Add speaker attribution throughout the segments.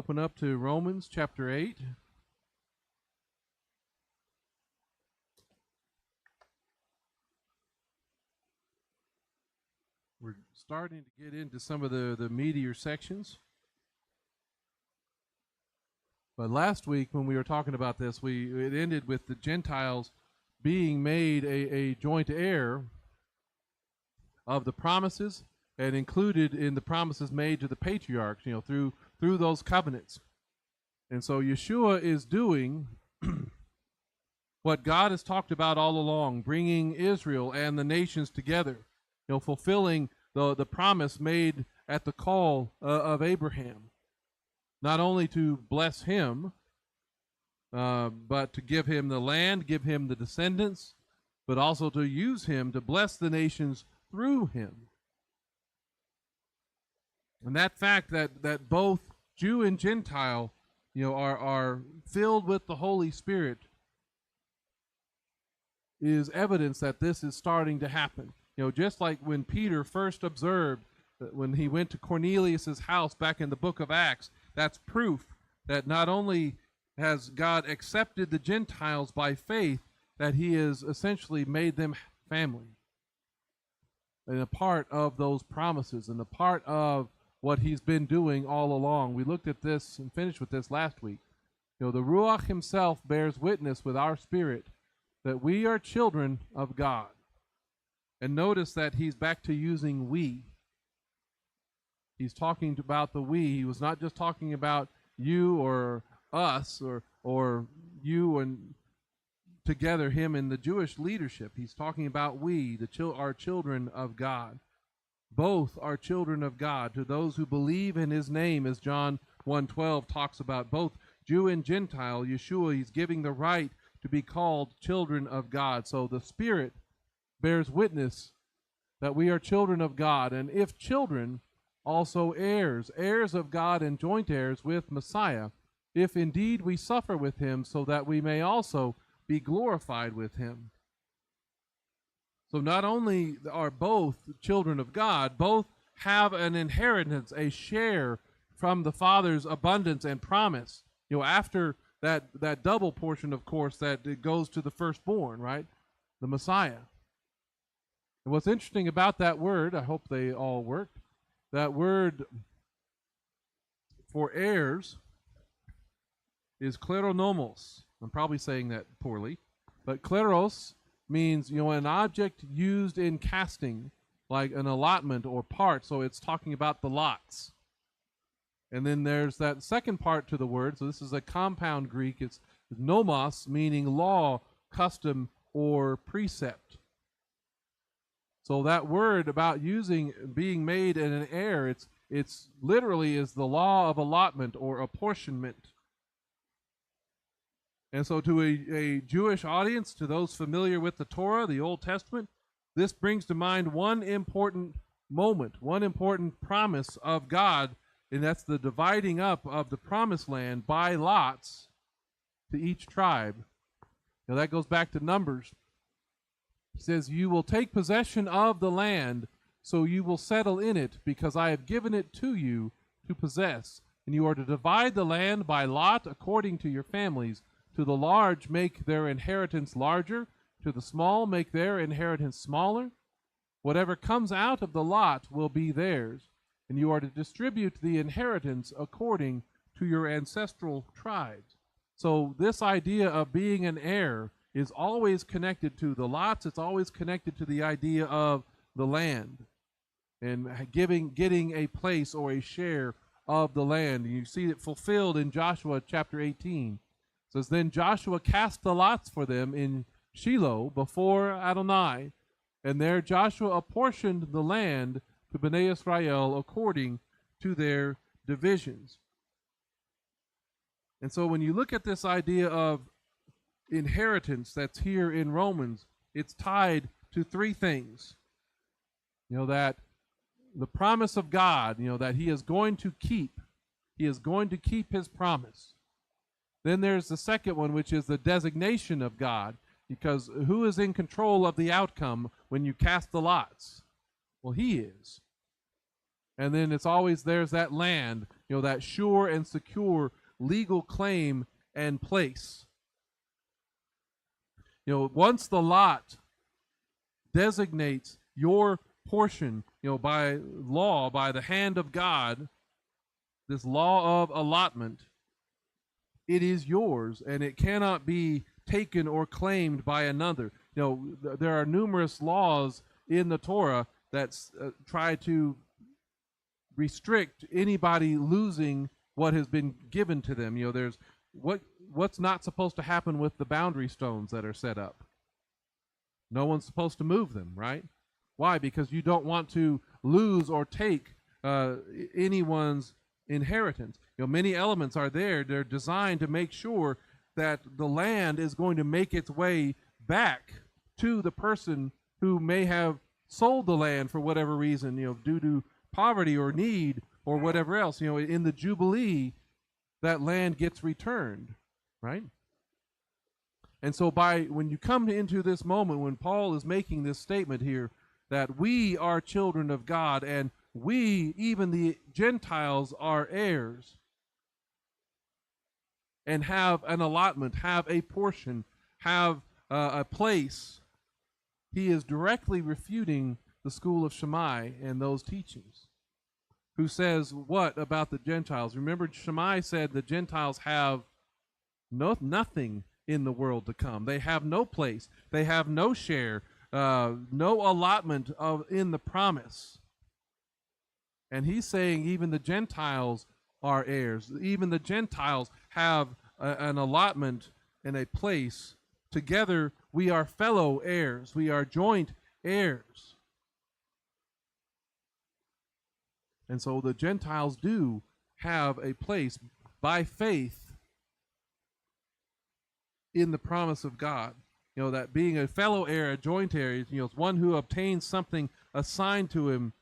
Speaker 1: open up to Romans chapter 8. We're starting to get into some of the meatier sections. But last week when we were talking about this, it ended with the Gentiles being made a joint heir of the promises and included in the promises made to the patriarchs, through those covenants. And so Yeshua is doing what God has talked about all along, bringing Israel and the nations together, fulfilling the promise made at the call of Abraham, not only to bless him, but to give him the land, give him the descendants, but also to use him to bless the nations through him. And that fact that both Jew and Gentile, are filled with the Holy Spirit is evidence that this is starting to happen. Just like when Peter first observed that when he went to Cornelius's house back in the book of Acts, that's proof that not only has God accepted the Gentiles by faith, that he has essentially made them family and a part of those promises and a part of what he's been doing all along. We looked at this and finished with this last week. The Ruach himself bears witness with our spirit that we are children of God. And notice that he's back to using we. He's talking about the we. He was not just talking about you or us or you and together, him and the Jewish leadership. He's talking about we, our children of God. Both are children of God. To those who believe in his name, as John 1:12 talks about, both Jew and Gentile, Yeshua, he's giving the right to be called children of God. So the Spirit bears witness that we are children of God, and if children, also heirs, heirs of God and joint heirs with Messiah, if indeed we suffer with him, so that we may also be glorified with him. So not only are both children of God, both have an inheritance, a share from the Father's abundance and promise. After that double portion, of course, that it goes to the firstborn, right? The Messiah. And what's interesting about that word, I hope they all worked, that word for heirs is kleronomos. I'm probably saying that poorly, but kleros means, an object used in casting, like an allotment or part. So it's talking about the lots. And then there's that second part to the word. So this is a compound Greek. It's nomos, meaning law, custom, or precept. So that word about being made an heir, it's literally is the law of allotment or apportionment. And so to a Jewish audience, to those familiar with the Torah, the Old Testament, this brings to mind one important moment, one important promise of God, and that's the dividing up of the promised land by lots to each tribe. Now that goes back to Numbers. He says, you will take possession of the land, so you will settle in it, because I have given it to you to possess. And you are to divide the land by lot according to your families. To the large make their inheritance larger, to the small make their inheritance smaller. Whatever comes out of the lot will be theirs, and you are to distribute the inheritance according to your ancestral tribes. So this idea of being an heir is always connected to the lots. It's always connected to the idea of the land and getting a place or a share of the land. And you see it fulfilled in Joshua chapter 18. It says, then Joshua cast the lots for them in Shiloh before Adonai, and there Joshua apportioned the land to Bnei Israel according to their divisions. And so when you look at this idea of inheritance that's here in Romans, it's tied to three things. That the promise of God, that he is going to keep. He is going to keep his promise. Then there's the second one, which is the designation of God, because who is in control of the outcome when you cast the lots? Well, he is. And then it's always there's that land, that sure and secure legal claim and place. Once the lot designates your portion, by law, by the hand of God, this law of allotment, it is yours, and it cannot be taken or claimed by another. There are numerous laws in the Torah that try to restrict anybody losing what has been given to them. There's what's not supposed to happen with the boundary stones that are set up. No one's supposed to move them, right? Why? Because you don't want to lose or take anyone's inheritance. Many elements are there. They're designed to make sure that the land is going to make its way back to the person who may have sold the land for whatever reason, due to poverty or need or whatever else. In the Jubilee, that land gets returned, right? And so when you come into this moment when Paul is making this statement here, that we are children of God, and we, even the Gentiles, are heirs, and have an allotment, have a portion, have a place, he is directly refuting the school of Shammai and those teachings, who says what about the Gentiles? Remember, Shammai said the Gentiles have nothing in the world to come. They have no place. They have no share, no allotment in the promise. And he's saying even the Gentiles are heirs. Even the Gentiles have an allotment and a place. Together we are fellow heirs. We are joint heirs. And so the Gentiles do have a place by faith in the promise of God. That being a fellow heir, a joint heir, is one who obtains something assigned to him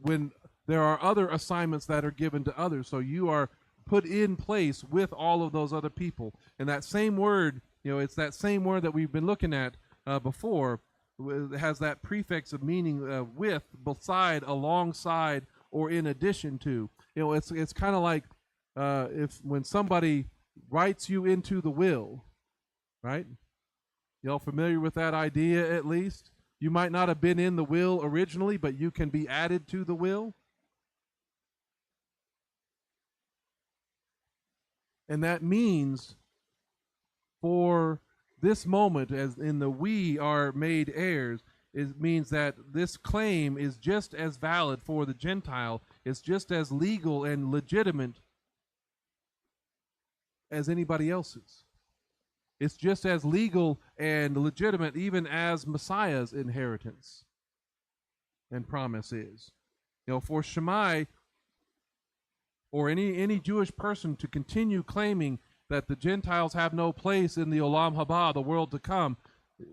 Speaker 1: when there are other assignments that are given to others. So you are put in place with all of those other people. And that same word, it's that same word that we've been looking at before. It has that prefix of meaning with, beside, alongside, or in addition to. It's kind of like when somebody writes you into the will, right? Y'all familiar with that idea at least? You might not have been in the will originally, but you can be added to the will. And that means for this moment, as in the we are made heirs, it means that this claim is just as valid for the Gentile. It's just as legal and legitimate as anybody else's. It's just as legal and legitimate even as Messiah's inheritance and promise is. For Shammai or any Jewish person to continue claiming that the Gentiles have no place in the Olam Haba, the world to come,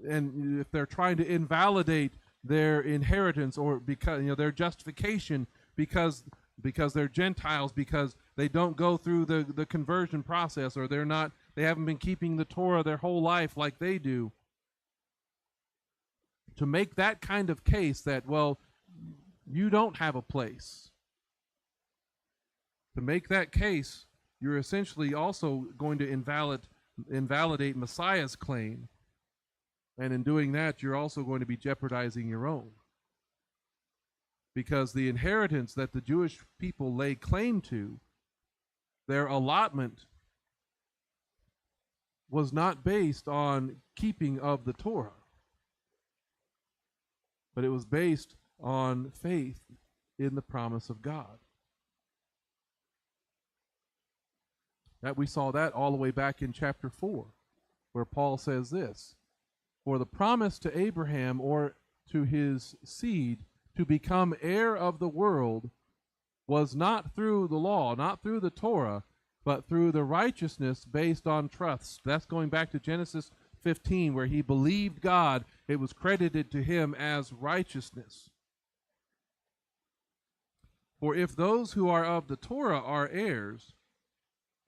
Speaker 1: and if they're trying to invalidate their inheritance or because their justification because they're Gentiles, because they don't go through the conversion process, or they haven't been keeping the Torah their whole life like they do, to make that kind of case that, well, you don't have a place. To make that case, you're essentially also going to invalidate Messiah's claim. And in doing that, you're also going to be jeopardizing your own. Because the inheritance that the Jewish people lay claim to, their allotment, was not based on keeping of the Torah, but it was based on faith in the promise of God. That we saw that all the way back in chapter 4, where Paul says this: "For the promise to Abraham or to his seed to become heir of the world was not through the law, not through the Torah, but through the righteousness based on trust." That's going back to Genesis 15, where he believed God. It was credited to him as righteousness. For if those who are of the Torah are heirs,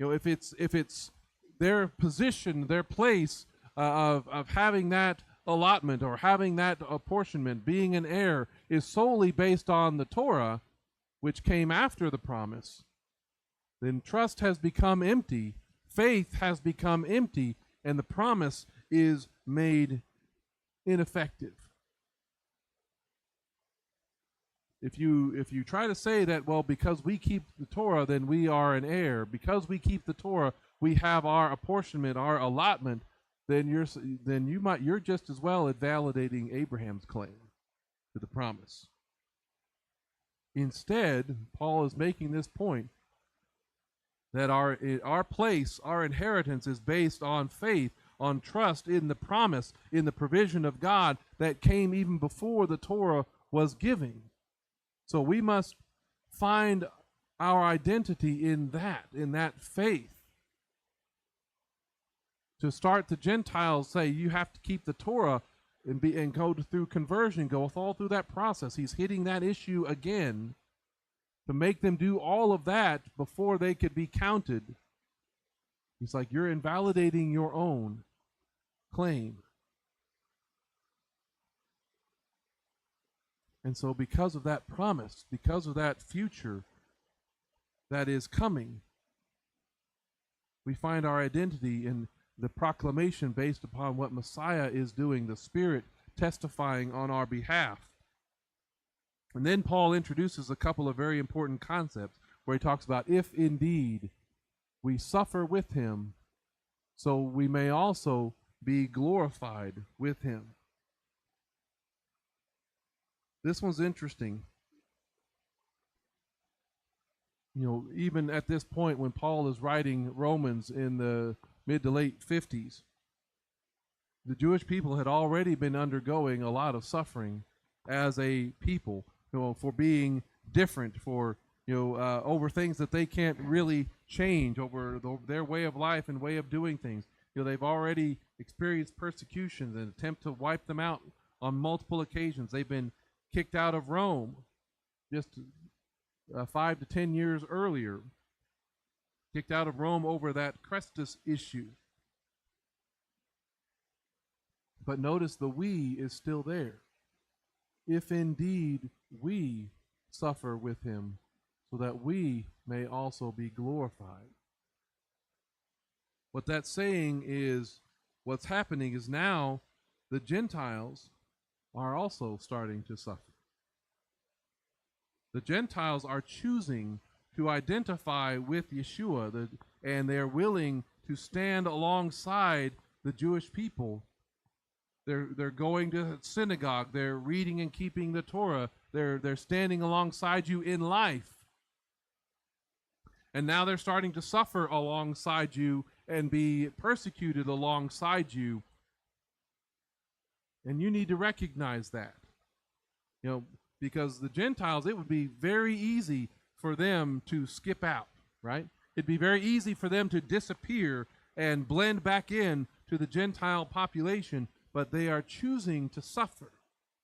Speaker 1: if it's their position, their place of having that allotment or having that apportionment, being an heir, is solely based on the Torah, which came after the promise, then trust has become empty, faith has become empty, and the promise is made ineffective. If you try to say that, well, because we keep the Torah, then we are an heir. Because we keep the Torah, we have our apportionment, our allotment. Then you're just as well at validating Abraham's claim to the promise. Instead, Paul is making this point that our place, our inheritance, is based on faith, on trust in the promise, in the provision of God that came even before the Torah was given. So we must find our identity in that faith. To start the Gentiles say you have to keep the Torah and go through conversion, go all through that process. He's hitting that issue again to make them do all of that before they could be counted. He's like, you're invalidating your own claim. And so because of that promise, because of that future that is coming, we find our identity in the proclamation based upon what Messiah is doing, the Spirit testifying on our behalf. And then Paul introduces a couple of very important concepts where he talks about if indeed we suffer with him, so we may also be glorified with him. This one's interesting. Even at this point when Paul is writing Romans in the mid to late 50s, the Jewish people had already been undergoing a lot of suffering as a people, for being different, for over things that they can't really change, over their way of life and way of doing things. They've already experienced persecutions and attempt to wipe them out on multiple occasions. They've been kicked out of Rome just 5 to 10 years earlier, kicked out of Rome over that Crestus issue. But notice the we is still there. If indeed we suffer with him, so that we may also be glorified. What that's saying is, what's happening is now the Gentiles are also starting to suffer. The Gentiles are choosing to identify with Yeshua, and they're willing to stand alongside the Jewish people. They're going to synagogue. They're reading and keeping the Torah. They're standing alongside you in life. And now they're starting to suffer alongside you and be persecuted alongside you. And you need to recognize that. Because the Gentiles, it would be very easy for them to skip out, right? It'd be very easy for them to disappear and blend back in to the Gentile population, but they are choosing to suffer.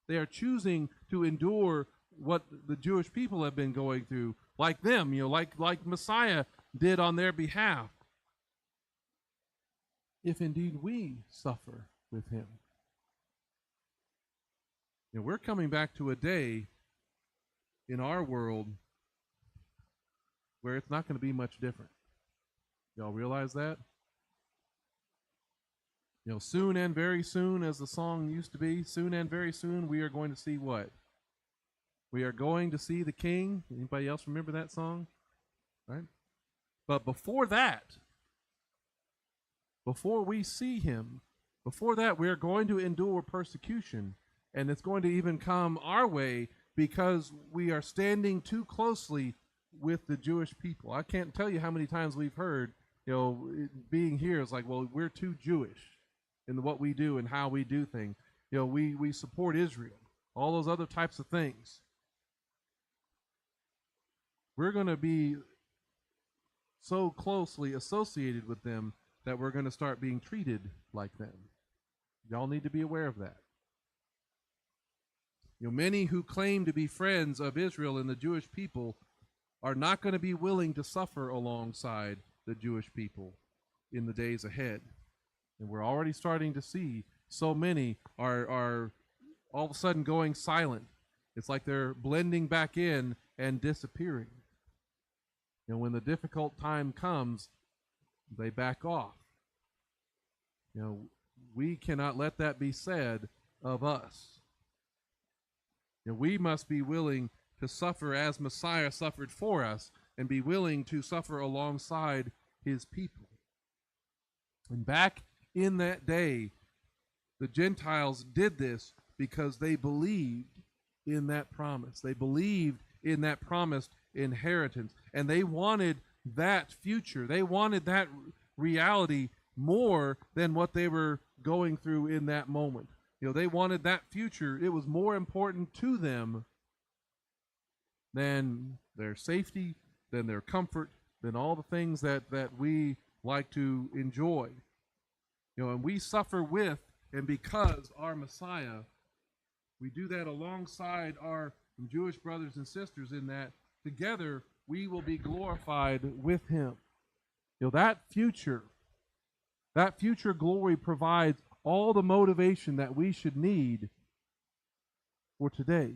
Speaker 1: They are choosing to endure what the Jewish people have been going through, like them, like Messiah did on their behalf. If indeed we suffer with him. We're coming back to a day in our world where it's not going to be much different. Y'all realize that? Soon and very soon, as the song used to be, soon and very soon, we are going to see what? We are going to see the King. Anybody else remember that song? Right? But before that, before we see him, before that, we are going to endure persecution. And it's going to even come our way because we are standing too closely with the Jewish people. I can't tell you how many times we've heard, being here is like, well, we're too Jewish in what we do and how we do things. We support Israel, all those other types of things. We're going to be so closely associated with them that we're going to start being treated like them. Y'all need to be aware of that. Many who claim to be friends of Israel and the Jewish people are not going to be willing to suffer alongside the Jewish people in the days ahead. And we're already starting to see so many are all of a sudden going silent. It's like they're blending back in and disappearing. When the difficult time comes, they back off. We cannot let that be said of us. We must be willing to suffer as Messiah suffered for us and be willing to suffer alongside his people. And back in that day, the Gentiles did this because they believed in that promise. They believed in that promised inheritance, and they wanted that future. They wanted that reality more than what they were going through in that moment. They wanted that future. It was more important to them than their safety, than their comfort, than all the things that we like to enjoy. And we suffer with and because our Messiah. We do that alongside our Jewish brothers and sisters in that together we will be glorified with him. That future glory provides all the motivation that we should need for today.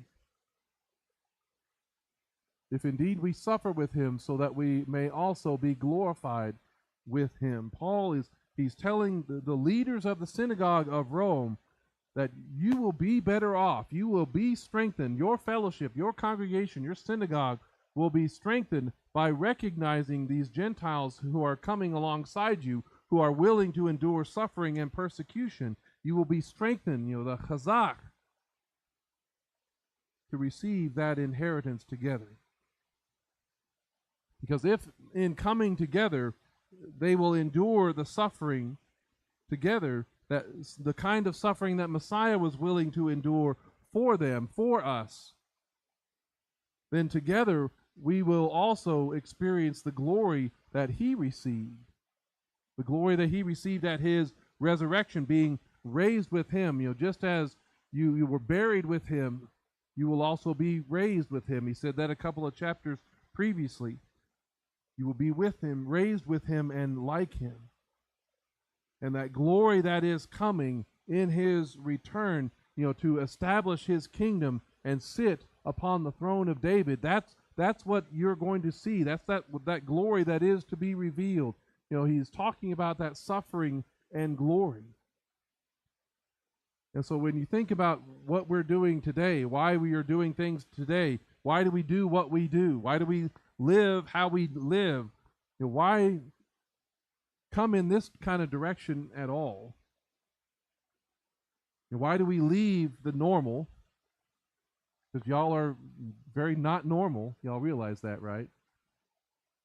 Speaker 1: If indeed we suffer with him so that we may also be glorified with him. He's telling the leaders of the synagogue of Rome that you will be better off. You will be strengthened. Your fellowship, your congregation, your synagogue will be strengthened by recognizing these Gentiles who are coming alongside you, who are willing to endure suffering and persecution. You will be strengthened, the chazak, to receive that inheritance together. Because if in coming together, they will endure the suffering together, that the kind of suffering that Messiah was willing to endure for them, for us, then together we will also experience the glory that he received. The glory that he received at his resurrection, being raised with him. Just as you were buried with him, you will also be raised with him. He said that a couple of chapters previously. You will be with him, raised with him, and like him. And that glory that is coming in his return, to establish his kingdom and sit upon the throne of David, that's what you're going to see. That's that glory that is to be revealed. He's talking about that suffering and glory. And so when you think about what we're doing today, why we are doing things today, why do we do what we do? Why do we live how we live? Why come in this kind of direction at all? Why do we leave the normal? Because y'all are very not normal. Y'all realize that, right?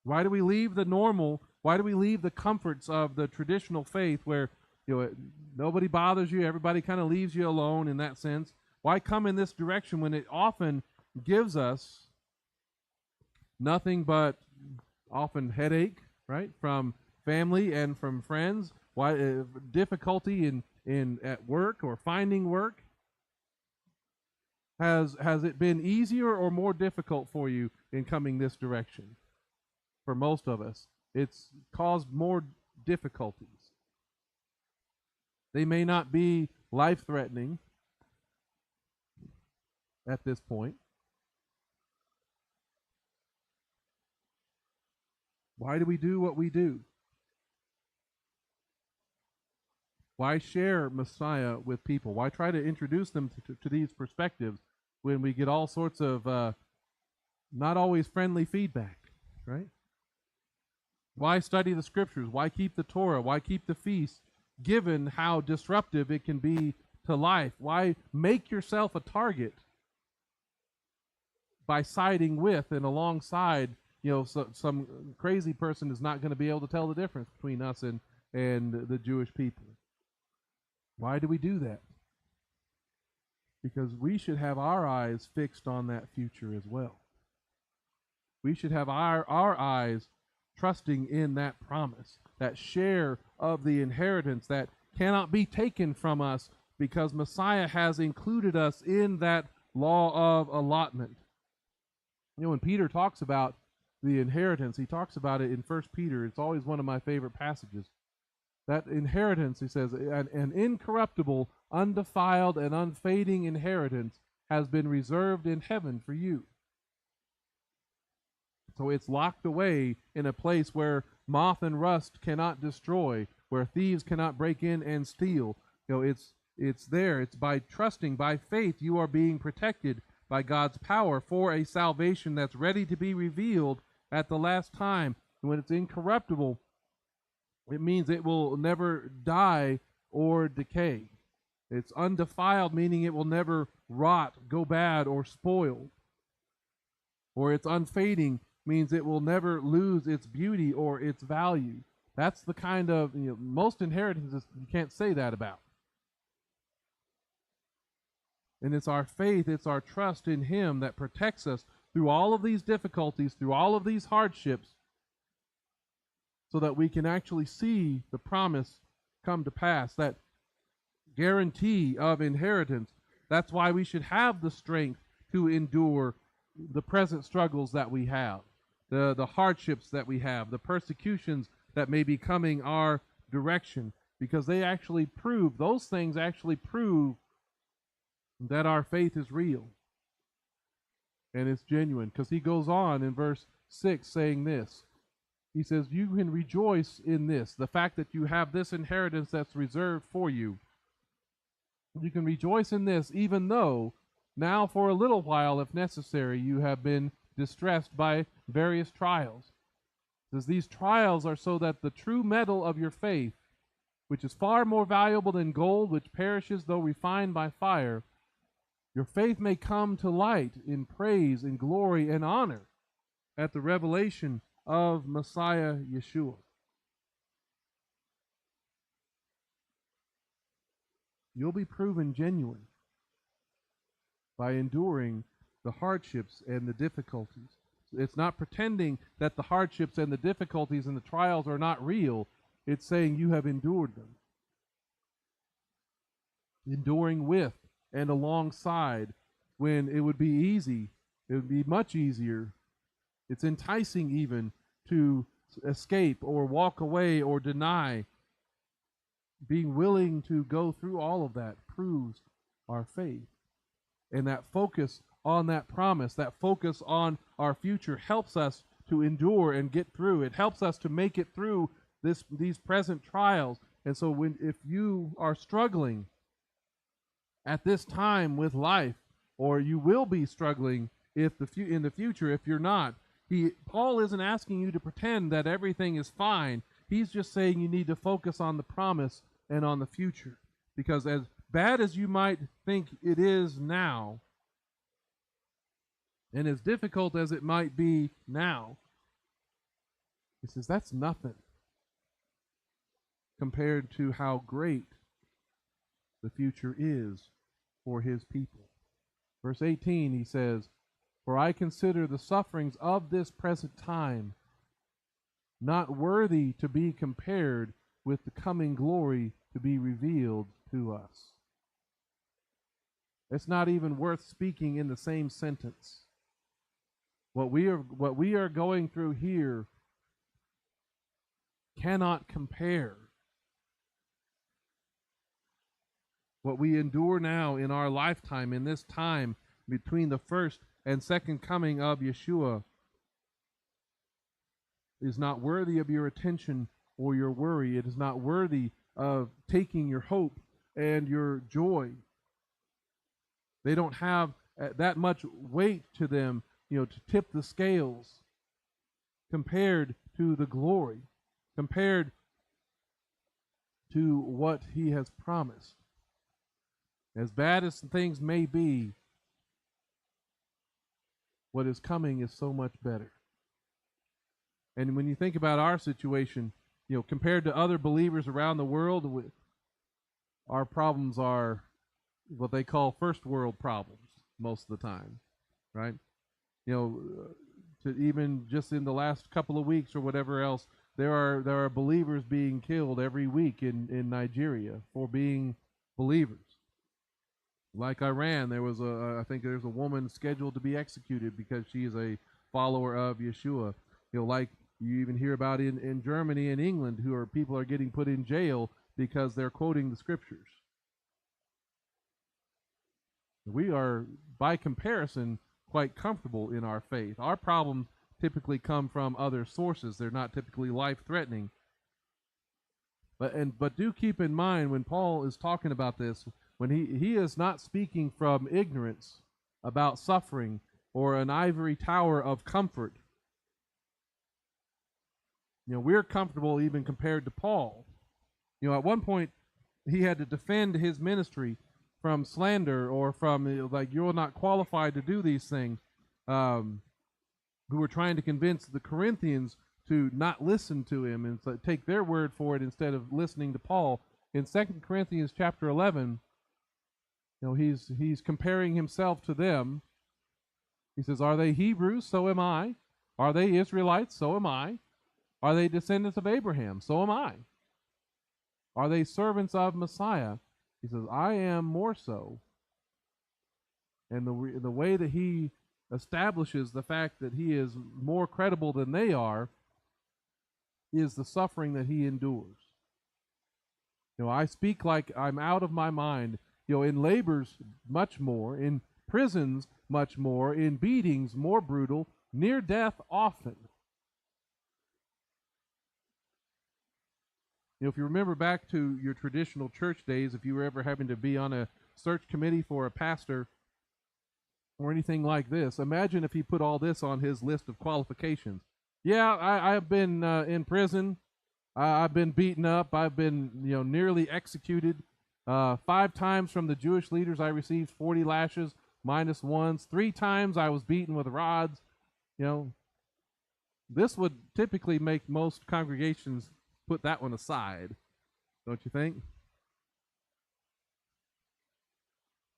Speaker 1: Why do we leave the normal? Why do we leave the comforts of the traditional faith where nobody bothers you, everybody kind of leaves you alone in that sense? Why come in this direction when it often gives us nothing but often headache, right, from family and from friends? Why difficulty in at work or finding work? Has it been easier or more difficult for you in coming this direction? For most of us, it's caused more difficulties. They may not be life-threatening at this point. Why do we do what we do? Why share Messiah with people? Why try to introduce them to these perspectives when we get all sorts of not always friendly feedback, right? Why study the scriptures? Why keep the Torah? Why keep the feast, given how disruptive it can be to life? Why make yourself a target by siding with and alongside, some crazy person is not going to be able to tell the difference between us and the Jewish people? Why do we do that? Because we should have our eyes fixed on that future as well. We should have our eyes trusting in that promise, that share of the inheritance that cannot be taken from us because Messiah has included us in that law of allotment. When Peter talks about the inheritance, he talks about it in 1 Peter. It's always one of my favorite passages. That inheritance, he says, an incorruptible, undefiled, and unfading inheritance has been reserved in heaven for you. So it's locked away in a place where moth and rust cannot destroy, where thieves cannot break in and steal. It's there. It's by trusting, by faith, you are being protected by God's power for a salvation that's ready to be revealed at the last time. And when it's incorruptible, it means it will never die or decay. It's undefiled, meaning it will never rot, go bad, or spoil. Or it's unfading, means it will never lose its beauty or its value. That's the kind of, most inheritances you can't say that about. And it's our faith, it's our trust in Him that protects us through all of these difficulties, through all of these hardships, so that we can actually see the promise come to pass, that guarantee of inheritance. That's why we should have the strength to endure the present struggles that we have, the hardships that we have, the persecutions that may be coming our direction, because they actually prove, those things actually prove that our faith is real and it's genuine. Because he goes on in verse 6 saying this. He says, you can rejoice in this, the fact that you have this inheritance that's reserved for you. You can rejoice in this, even though now for a little while, if necessary, you have been distressed by various trials. It says these trials are so that the true metal of your faith, which is far more valuable than gold, which perishes though refined by fire, your faith may come to light in praise and glory and honor at the revelation of Messiah Yeshua. You'll be proven genuine by enduring the hardships and the difficulties. It's not pretending that the hardships and the difficulties and the trials are not real. It's saying you have endured them. Enduring with and alongside, when it would be easy, it would be much easier. It's enticing even to escape or walk away or deny. Being willing to go through all of that proves our faith. And that focus on that promise, that focus on our future helps us to endure and get through. It helps us to make it through these present trials. And so if you are struggling at this time with life, or you will be struggling in the future if you're not, Paul isn't asking you to pretend that everything is fine. He's just saying you need to focus on the promise and on the future. Because as bad as you might think it is now, and as difficult as it might be now, he says that's nothing compared to how great the future is for his people. Verse 18, he says, for I consider the sufferings of this present time not worthy to be compared with the coming glory to be revealed to us. It's not even worth speaking in the same sentence. What we are going through here cannot compare. What we endure now in our lifetime, in this time between the first and second coming of Yeshua, is not worthy of your attention or your worry. It is not worthy of taking your hope and your joy. They don't have that much weight to them, to tip the scales compared to the glory, compared to what he has promised. As bad as things may be, what is coming is so much better. And when you think about our situation, compared to other believers around the world, our problems are what they call first world problems most of the time, right? To even just in the last couple of weeks or whatever else, there are believers being killed every week in Nigeria for being believers. Like Iran, I think there's a woman scheduled to be executed because she is a follower of Yeshua. Like you even hear about in Germany and England, people are getting put in jail because they're quoting the scriptures. We are, by comparison, quite comfortable in our faith. Our problems typically come from other sources. They're not typically life-threatening. But do keep in mind when Paul is talking about this, when he is not speaking from ignorance about suffering or an ivory tower of comfort. We're comfortable even compared to Paul. At one point, he had to defend his ministry from slander or from, like, you're not qualified to do these things, who were trying to convince the Corinthians to not listen to him and so take their word for it instead of listening to Paul. In 2 Corinthians chapter 11, he's comparing himself to them. He says, are they Hebrews? So am I. Are they Israelites? So am I. Are they descendants of Abraham? So am I. Are they servants of Messiah? He says, I am more so. And the way that he establishes the fact that he is more credible than they are is the suffering that he endures. I speak like I'm out of my mind. In labors much more, in prisons much more, in beatings more brutal, near death often. If you remember back to your traditional church days, if you were ever having to be on a search committee for a pastor or anything like this, imagine if he put all this on his list of qualifications. Yeah, I've been in prison. I've been beaten up. I've been, nearly executed. 5 times from the Jewish leaders I received 40 lashes minus ones. 3 times I was beaten with rods. This would typically make most congregations put that one aside, don't you think?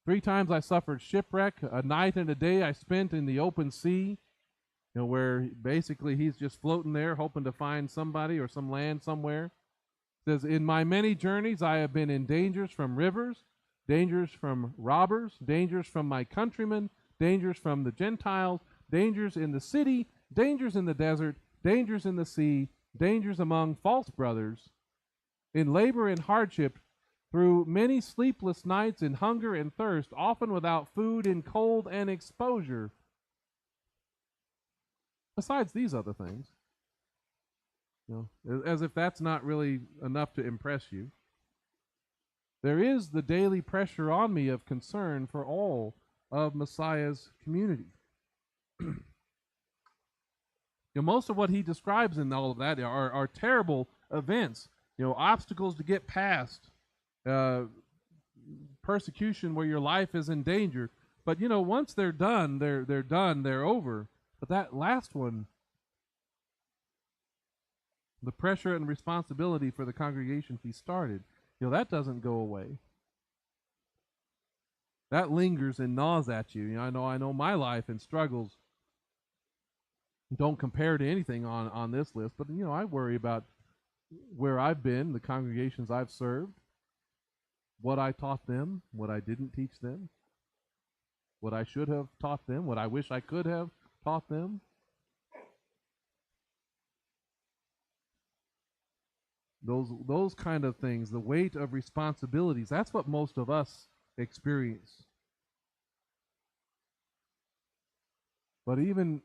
Speaker 1: 3 times I suffered shipwreck. A night and a day I spent in the open sea, where basically he's just floating there hoping to find somebody or some land somewhere. It says, in my many journeys I have been in dangers from rivers, dangers from robbers, dangers from my countrymen, dangers from the Gentiles, dangers in the city, dangers in the desert, dangers in the sea, dangers among false brothers, in labor and hardship, through many sleepless nights, in hunger and thirst, often without food, in cold and exposure. Besides these other things, as if that's not really enough to impress you. There is the daily pressure on me of concern for all of Messiah's community. Most of what he describes in all of that are terrible events, obstacles to get past, persecution where your life is in danger. But, once they're done, they're done, they're over. But that last one, the pressure and responsibility for the congregations he started, that doesn't go away. That lingers and gnaws at you. I know my life and struggles don't compare to anything on this list, but I worry about where I've been, the congregations I've served, what I taught them, what I didn't teach them, what I should have taught them, what I wish I could have taught them. Those kind of things, the weight of responsibilities, that's what most of us experience. But even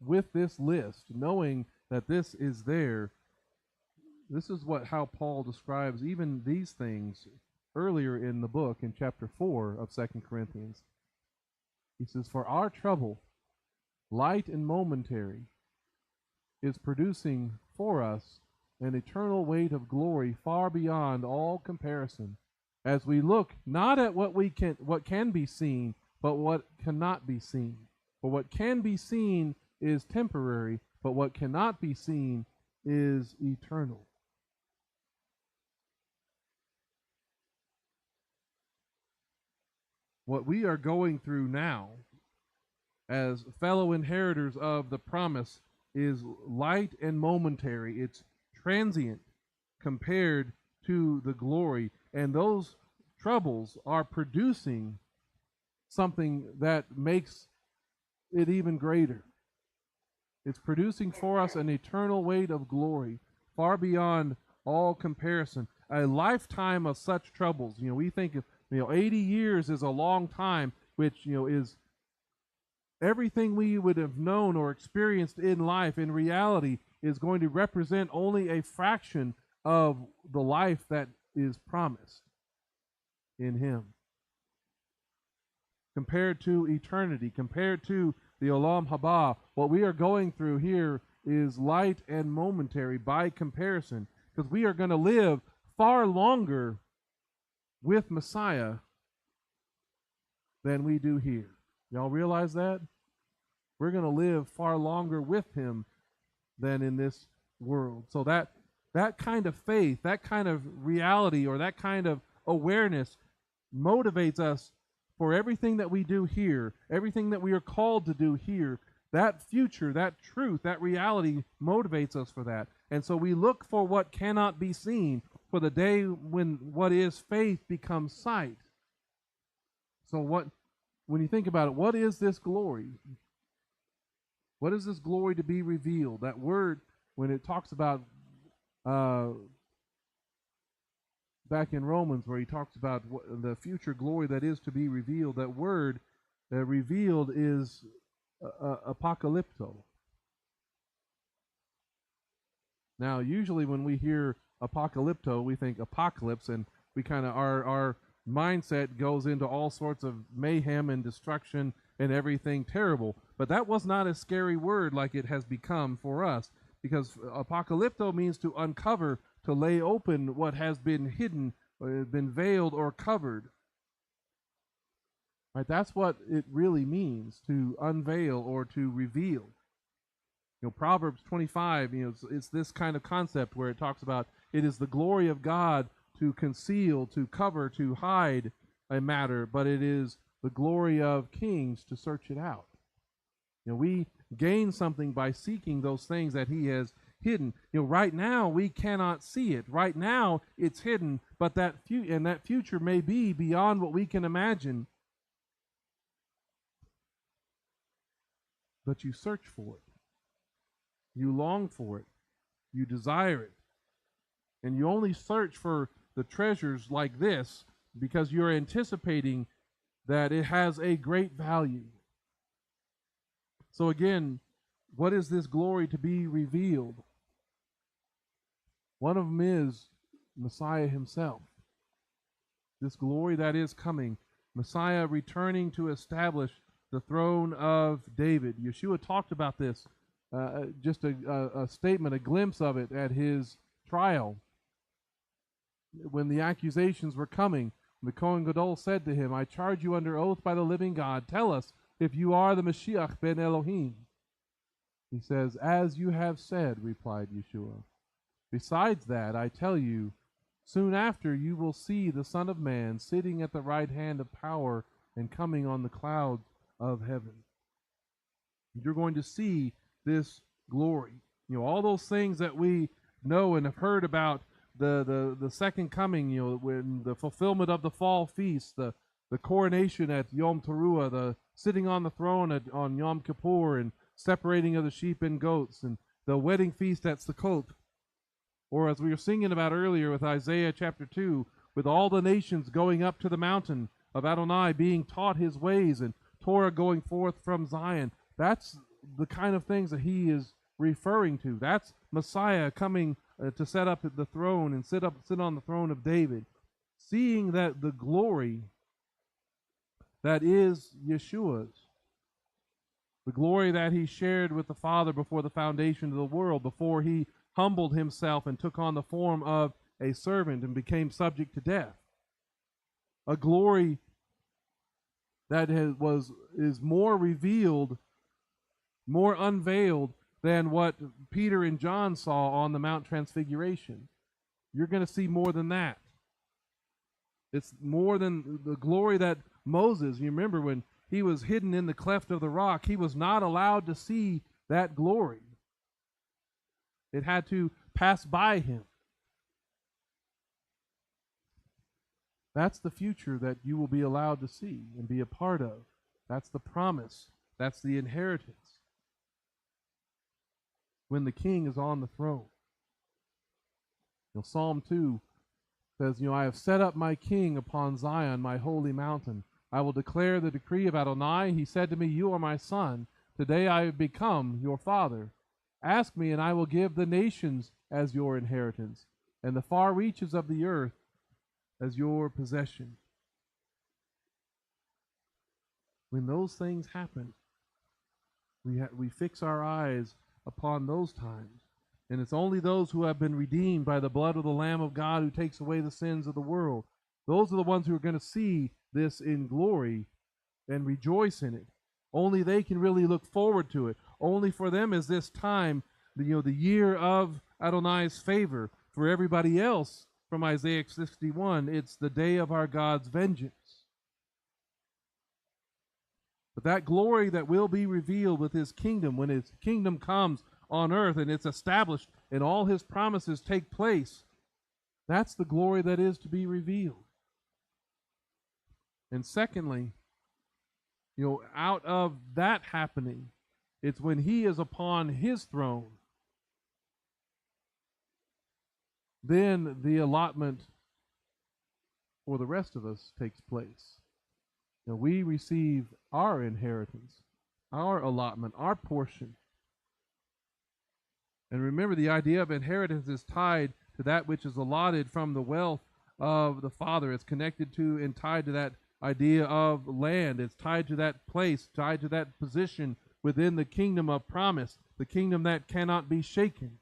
Speaker 1: with this list, knowing that this is there, this is how Paul describes even these things earlier in the book in chapter 4 of 2 Corinthians. He says, for our trouble, light and momentary, is producing for us an eternal weight of glory far beyond all comparison, as we look not at what can be seen, but what cannot be seen. For what can be seen is temporary, but what cannot be seen is eternal. What we are going through now as fellow inheritors of the promise is light and momentary. It's transient compared to the glory. And those troubles are producing something that makes it even greater. It's producing for us an eternal weight of glory, far beyond all comparison. A lifetime of such troubles. We think of 80 years is a long time, which is everything we would have known or experienced in life, in reality, is going to represent only a fraction of the life that is promised in him. Compared to eternity, compared to the Olam Haba, what we are going through here is light and momentary by comparison, because we are going to live far longer with Messiah than we do here. Y'all realize that? We're going to live far longer with him than in this world. So that kind of faith, that kind of reality, or that kind of awareness motivates us for everything that we do here, everything that we are called to do here. That future, that truth, that reality motivates us for that. And so we look for what cannot be seen, for the day when what is faith becomes sight. So when you think about it, what is this glory? What is this glory to be revealed? That word, when it talks about back in Romans, where he talks about the future glory that is to be revealed, that word revealed is apocalypto. Now, usually when we hear apocalypto, we think apocalypse, and we kind of our mindset goes into all sorts of mayhem and destruction and everything terrible. But that was not a scary word like it has become for us, because apocalypto means to uncover, to lay open what has been hidden, been veiled or covered. Right? That's what it really means, to unveil or to reveal. Proverbs 25, it's this kind of concept where it talks about it is the glory of God to conceal, to cover, to hide a matter, but it is the glory of kings to search it out. We gain something by seeking those things that he has hidden. Right now we cannot see it. Right now it's hidden, but that future may be beyond what we can imagine. But you search for it. You long for it. You desire it. And you only search for the treasures like this because you're anticipating that it has a great value. So again, what is this glory to be revealed? One of them is Messiah himself. This glory that is coming. Messiah returning to establish the throne of David. Yeshua talked about this, just a statement, a glimpse of it at his trial. When the accusations were coming, the Kohen Gadol said to him, I charge you under oath by the living God, tell us if you are the Mashiach ben Elohim. He says, as you have said, replied Yeshua. Besides that, I tell you, soon after you will see the Son of Man sitting at the right hand of power and coming on the clouds of heaven. You're going to see this glory. All those things that we know and have heard about the second coming, when the fulfillment of the fall feast, the coronation at Yom Teruah, the sitting on the throne on Yom Kippur, and separating of the sheep and goats, and the wedding feast at Sukkot. Or as we were singing about earlier with Isaiah chapter 2, with all the nations going up to the mountain of Adonai, being taught his ways, and Torah going forth from Zion. That's the kind of things that he is referring to. That's Messiah coming to set up the throne and sit on the throne of David. Seeing that the glory that is Yeshua's, the glory that he shared with the Father before the foundation of the world, before he humbled himself and took on the form of a servant and became subject to death. A glory that is more revealed, more unveiled than what Peter and John saw on the Mount Transfiguration. You're going to see more than that. It's more than the glory that Moses, you remember when he was hidden in the cleft of the rock, he was not allowed to see that glory. It had to pass by him. That's the future that you will be allowed to see and be a part of. That's the promise. That's the inheritance. When the king is on the throne. Psalm 2 says, I have set up my king upon Zion, my holy mountain. I will declare the decree of Adonai. He said to me, you are my son. Today I have become your father. Ask me, and I will give the nations as your inheritance, and the far reaches of the earth as your possession. When those things happen, we fix our eyes upon those times. And it's only those who have been redeemed by the blood of the Lamb of God who takes away the sins of the world. Those are the ones who are going to see this in glory and rejoice in it. Only they can really look forward to it. Only for them is this time, the year of Adonai's favor. For everybody else, from Isaiah 61, it's the day of our God's vengeance. But that glory that will be revealed with his kingdom, when his kingdom comes on earth and it's established and all his promises take place, that's the glory that is to be revealed. And secondly, out of that happening, it's when he is upon his throne, then the allotment for the rest of us takes place. We receive our inheritance, our allotment, our portion. And remember, the idea of inheritance is tied to that which is allotted from the wealth of the Father. It's connected to and tied to that idea of land. It's tied to that place, tied to that position within the kingdom of promise, the kingdom that cannot be shaken.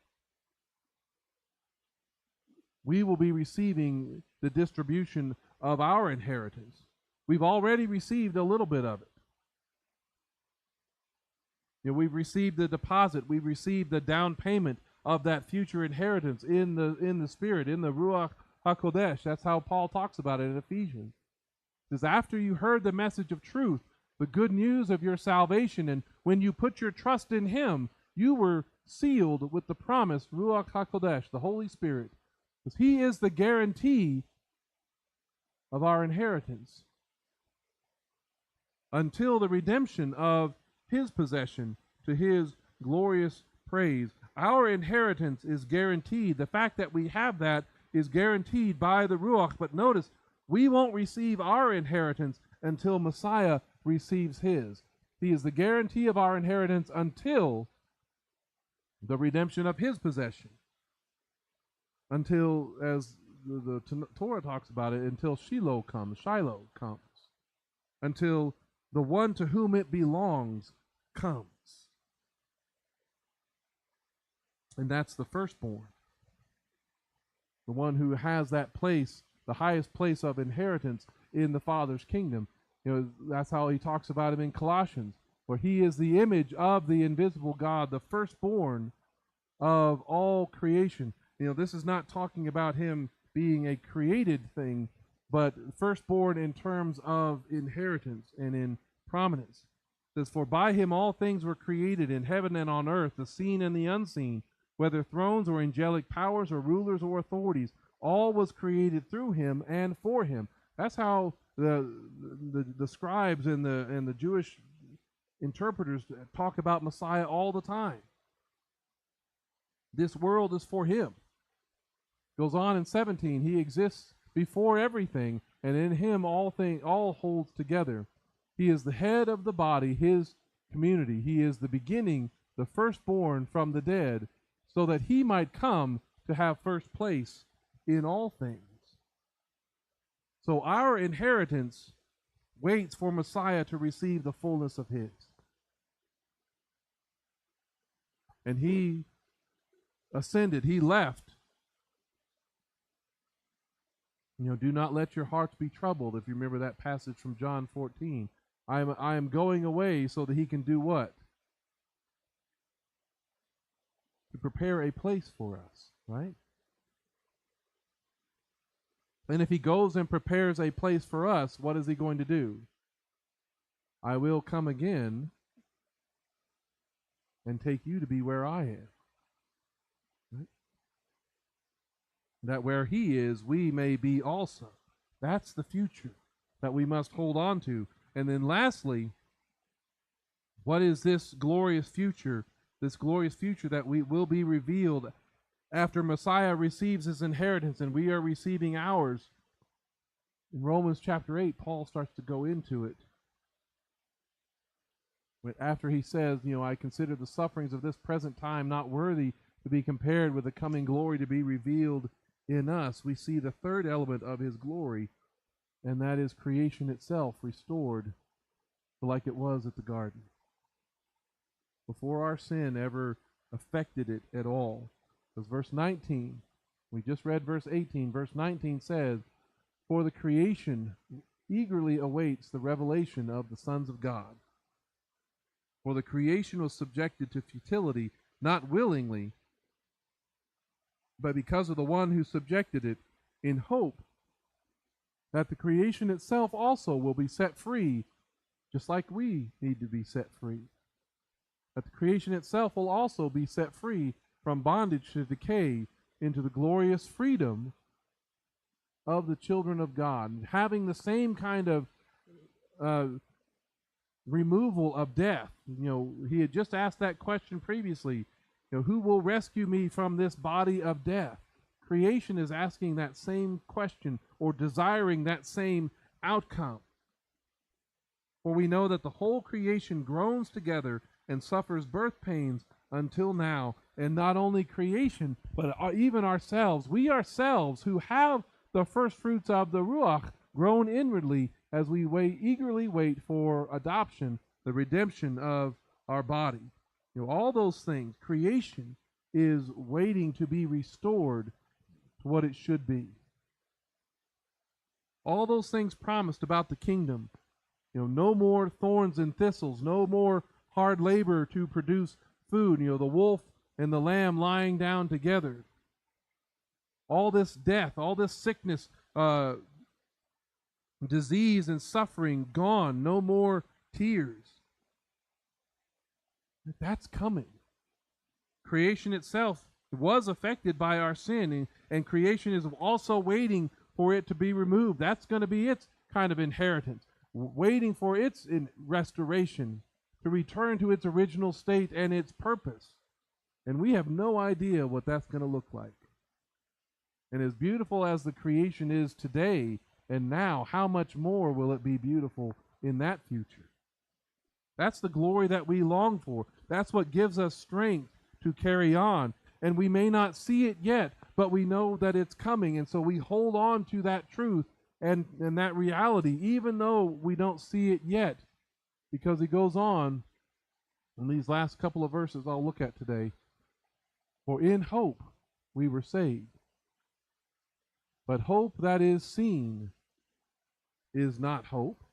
Speaker 1: We will be receiving the distribution of our inheritance. We've already received a little bit of it. We've received the deposit. We've received the down payment of that future inheritance in the Spirit, in the Ruach HaKodesh. That's how Paul talks about it in Ephesians. It says, after you heard the message of truth, the good news of your salvation, and when you put your trust in him, you were sealed with the promised Ruach HaKodesh, the Holy Spirit. Because he is the guarantee of our inheritance until the redemption of his possession to his glorious praise. Our inheritance is guaranteed. The fact that we have that is guaranteed by the Ruach. But notice, we won't receive our inheritance until Messiah receives his. He is the guarantee of our inheritance until the redemption of his possession. Until, as the Torah talks about it, until Shiloh comes. Until the one to whom it belongs comes. And that's the firstborn. The one who has that place, the highest place of inheritance in the Father's kingdom. That's how he talks about him in Colossians, where he is the image of the invisible God, the firstborn of all creation. This is not talking about him being a created thing, but firstborn in terms of inheritance and in prominence. It says, for by him all things were created in heaven and on earth, the seen and the unseen, whether thrones or angelic powers or rulers or authorities. All was created through him and for him. That's how the scribes and the Jewish interpreters talk about Messiah all the time. This world is for him. Goes on in 17, he exists before everything, and in him all holds together. He is the head of the body, his community. He is the beginning, the firstborn from the dead, so that he might come to have first place in all things. So our inheritance waits for Messiah to receive the fullness of his. And he ascended, he left. Do not let your hearts be troubled. If you remember that passage from John 14. I am going away so that he can do what? To prepare a place for us, right? And if he goes and prepares a place for us, what is he going to do? I will come again and take you to be where I am. Right? That where he is, we may be also. That's the future that we must hold on to. And then lastly, what is this glorious future? This glorious future that we will be revealed after Messiah receives his inheritance and we are receiving ours. In Romans chapter 8, Paul starts to go into it. After he says, I consider the sufferings of this present time not worthy to be compared with the coming glory to be revealed in us, we see the third element of his glory, and that is creation itself restored like it was at the garden, before our sin ever affected it at all. Because verse 19, we just read verse 18, verse 19 says, "For the creation eagerly awaits the revelation of the sons of God. For the creation was subjected to futility, not willingly, but because of the one who subjected it, in hope that the creation itself also will be set free, just like we need to be set free. That the creation itself will also be set free from bondage to decay into the glorious freedom of the children of God," having the same kind of removal of death. He had just asked that question previously. Who will rescue me from this body of death? Creation is asking that same question, or desiring that same outcome. For we know that the whole creation groans together and suffers birth pains until now. And not only creation, but even ourselves. We ourselves who have the first fruits of the Ruach groan inwardly as we eagerly wait for adoption, the redemption of our body. All those things, creation is waiting to be restored to what it should be. All those things promised about the kingdom. No more thorns and thistles, no more hard labor to produce food, the wolf and the lamb lying down together. All this death, all this sickness, disease and suffering gone, no more tears. That's coming. Creation itself was affected by our sin, and creation is also waiting for it to be removed. That's going to be its kind of inheritance, waiting for its restoration to return to its original state and its purpose. And we have no idea what that's going to look like. And as beautiful as the creation is today and now, how much more will it be beautiful in that future? That's the glory that we long for. That's what gives us strength to carry on. And we may not see it yet, but we know that it's coming. And so we hold on to that truth and that reality, even though we don't see it yet. Because he goes on in these last couple of verses I'll look at today. For in hope we were saved. But hope that is seen is not hope.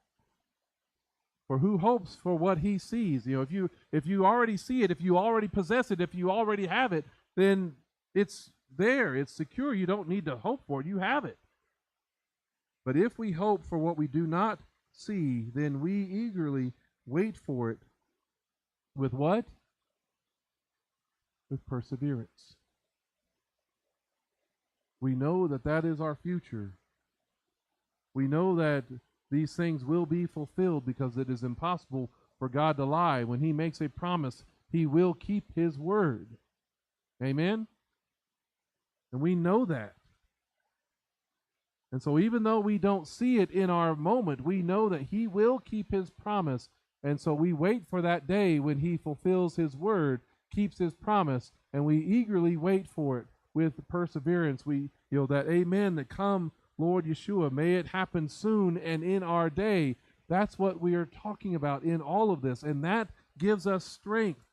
Speaker 1: For who hopes for what he sees? If you already see it, if you already possess it, if you already have it, then it's there, it's secure. You don't need to hope for it, you have it. But if we hope for what we do not see, then we eagerly wait for it with what? With perseverance. We know that that is our future. We know that these things will be fulfilled because it is impossible for God to lie. When he makes a promise, he will keep his word. Amen? And we know that. And so even though we don't see it in our moment, we know that he will keep his promise. And so we wait for that day when he fulfills his word, keeps his promise, and we eagerly wait for it with perseverance. That amen that come, Lord Yeshua, may it happen soon and in our day. That's what we are talking about in all of this. And that gives us strength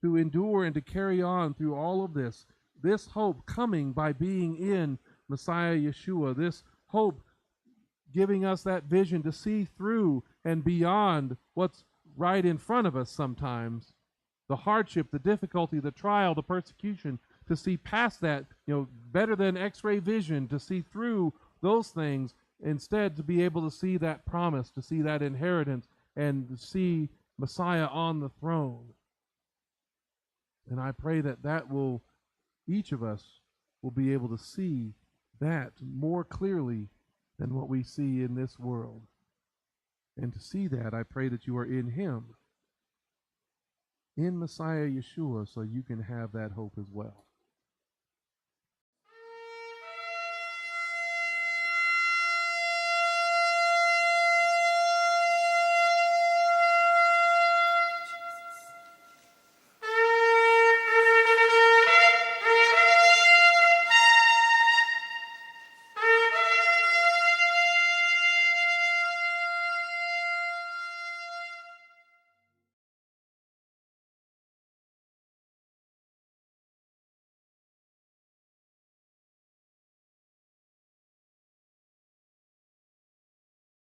Speaker 1: to endure and to carry on through all of this. This hope coming by being in Messiah Yeshua. This hope giving us that vision to see through and beyond what's right in front of us sometimes. The hardship, the difficulty, the trial, the persecution, to see past that, better than x-ray vision, to see through those things, instead to be able to see that promise, to see that inheritance, and to see Messiah on the throne. And I pray that each of us will be able to see that more clearly than what we see in this world. And to see that, I pray that you are in him, in Messiah Yeshua, so you can have that hope as well.